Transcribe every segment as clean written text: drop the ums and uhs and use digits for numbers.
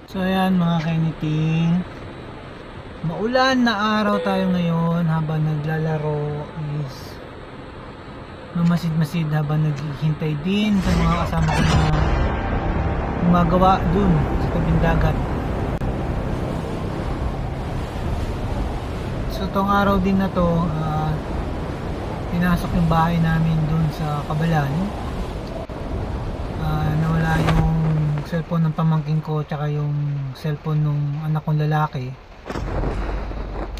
So ayan mga kainiting, maulan na araw tayo ngayon habang naglalaro is mamasid-masid habang naghihintay din sa mga kasama ko na gumagawa dun sa tabing dagat. So tong araw din na to, pinasok yung bahay namin dun sa Kabalan. Nawala yung cellphone ng pamangkin ko tsaka yung cellphone ng anak kong lalaki.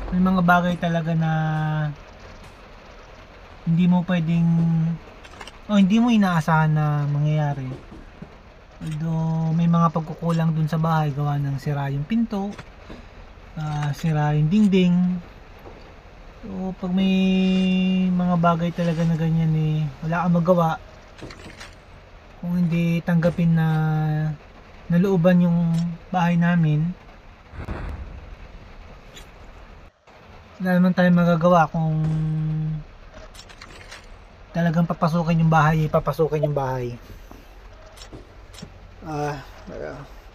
May mga bagay talaga na hindi mo pwedeng hindi mo inaasahan na mangyayari. Although may mga pagkukulang dun sa bahay gawa ng sira yung pinto, sira yung dingding. So pag may mga bagay talaga na ganyan wala kang magawa kung hindi tanggapin na nalooban yung bahay namin. Wala naman tayong magagawa kung talagang papasukin yung bahay, papasukin yung bahay.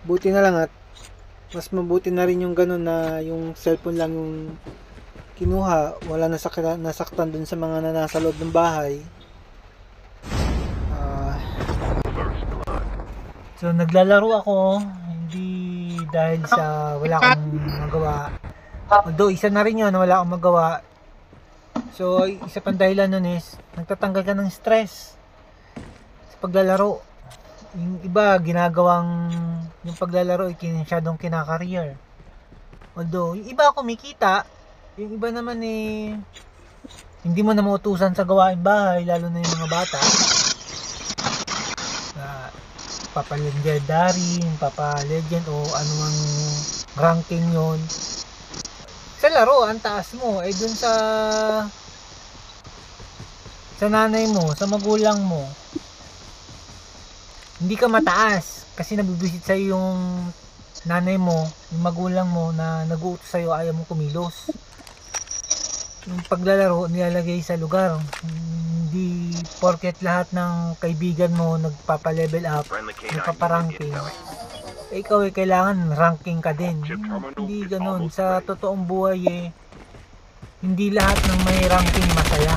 Buti na lang at mas mabuti na rin yung ganun na yung cellphone lang yung kinuha, wala nasaktan dun sa mga nasa loob ng bahay. So naglalaro ako, hindi dahil sa wala akong magawa. Although isa na rin yun na wala akong magawa. So isa pang dahilan nun is nagtatanggal ka ng stress sa paglalaro. Yung iba ginagawang yung paglalaro masyadong kinakareer. Although yung iba kumikita, yung iba naman hindi mo na mautusan sa gawain bahay, lalo na yung mga bata. Papa-legendary, papa-legend o anumang ranking yon sa laro, ang taas mo dun sa nanay mo, sa magulang mo, hindi ka mataas kasi nabibisit sa'yo yung nanay mo, yung magulang mo na nag-uutos sa'yo, ayaw mo kumilos. Yung paglalaro nilalagay sa lugar, hindi porket lahat ng kaibigan mo nagpapa-level up, nagpapa-ranking, ikaw kailangan ranking ka din. Hindi ganoon. Sa totoong buhay hindi lahat ng may ranking masaya.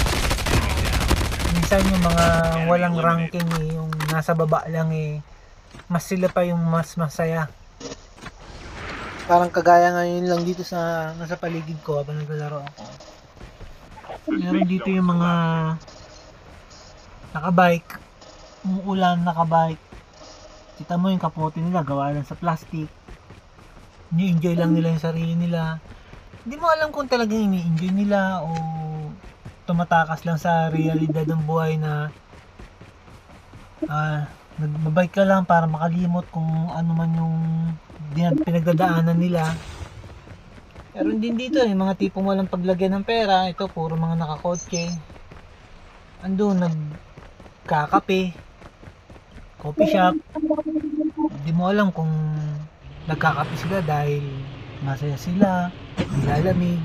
Minsan yung mga walang ranking yung nasa baba lang mas sila pa yung mas masaya. Parang kagaya ngayon lang dito sa nasa paligid ko habang naglalaro ako. Meron dito yung mga nakabike, umuulan nakabike. Kita mo yung kapote nila gawa lang sa plastic. Ni-enjoy lang nila yung sarili nila. Hindi mo alam kung talagang ini-enjoy nila o tumatakas lang sa realidad ng buhay na nagbabike ka lang para makalimot kung ano man yung pinagdadaanan nila. Pero din dito yung mga tipong walang paglagyan ng pera. Ito puro mga nakakotse. Andun nagkakape, coffee shop. Hindi mo alam kung nagkakape sila dahil masaya sila, nilalamig.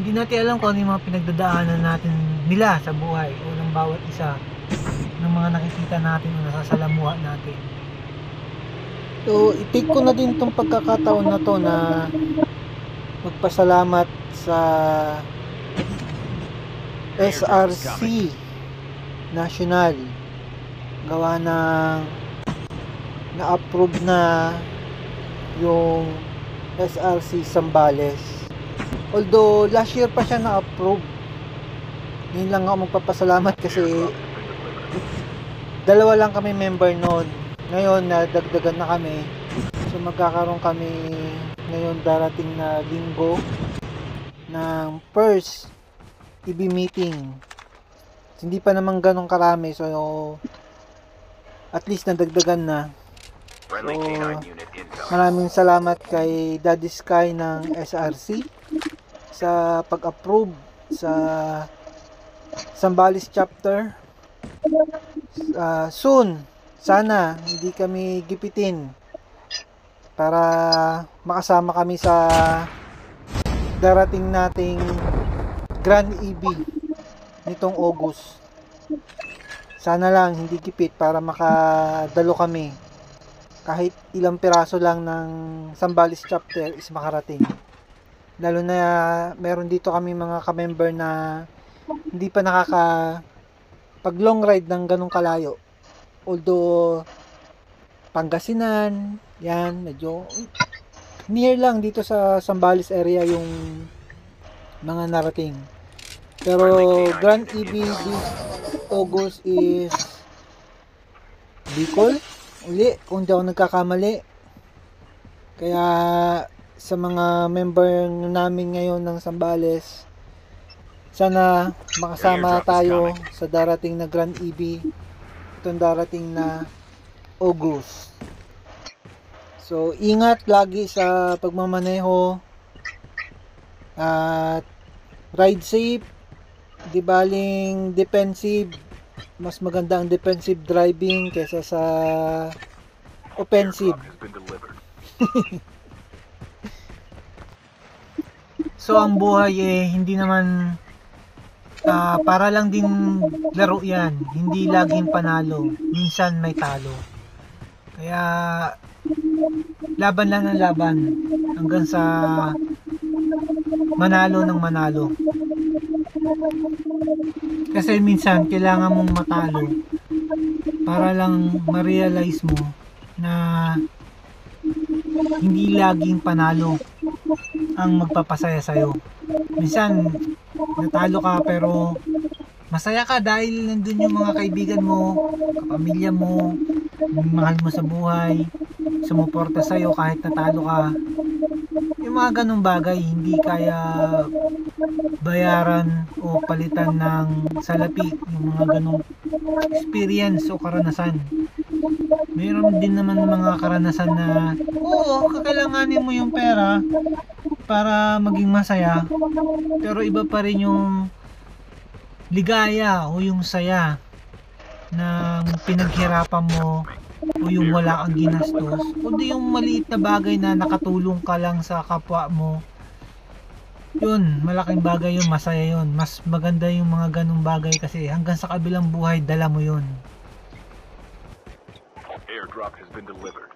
Hindi natin alam kung ano yung mga pinagdadaanan natin nila sa buhay o ng bawat isa ng mga nakikita natin o nasasalamuha natin. So, i-take ko na din itong pagkakataon na to na magpasalamat sa SRC National. Gawa ng na-approve na yung SRC Zambales. Although last year pa siya na-approve. Ngayon lang ako magpapasalamat kasi dalawa lang kami member noon. Ngayon nadagdagan na kami. So magkakaroon kami ngayon darating na linggo ng first TV meeting. Hindi pa naman ganun karami, so at least nadagdagan na. So, maraming salamat kay Daddy Sky ng SRC sa pag-approve sa Zambales chapter. Soon, sana hindi kami gipitin para makasama kami sa darating nating Grand EB nitong August. Sana lang hindi gipit para makadalo kami kahit ilang piraso lang ng Zambales chapter is makarating. Lalo na meron dito kami mga ka-member na hindi pa pag long ride ng ganong kalayo. Although Pangasinan, yan, medyo near lang dito sa Zambales area yung mga narating. Pero Grand EB this August is Bicol uli, kung di ako nagkakamali. Kaya sa mga member namin ngayon ng Zambales, sana makasama tayo sa darating na Grand EB, itong darating na August. So ingat lagi sa pagmamaneho at ride safe. Di baling defensive, mas maganda ang defensive driving kaysa sa offensive. So ang buhay hindi naman para lang din laro yan, hindi laging panalo, minsan may talo. Kaya laban lang ng laban hanggang sa manalo ng manalo. Kasi minsan kailangan mong matalo para lang ma-realize mo na hindi laging panalo ang magpapasaya sa'yo. Minsan natalo ka pero masaya ka dahil nandun yung mga kaibigan mo, kapamilya mo, yung mahal mo sa buhay, sumuporta sa'yo kahit natalo ka. Yung mga ganong bagay hindi kaya bayaran o palitan ng salapi, yung mga ganong experience o karanasan. Mayroon din naman mga karanasan na oo, kakailanganin mo yung pera para maging masaya, pero iba pa rin yung ligaya o yung saya ng pinaghirapan mo o yung wala kang ginastos, kundi yung maliit na bagay na nakatulong ka lang sa kapwa mo. Yun, malaking bagay yun, masaya yun. Mas maganda yung mga ganung bagay kasi hanggang sa kabilang buhay dala mo yun. Airdrop has been delivered.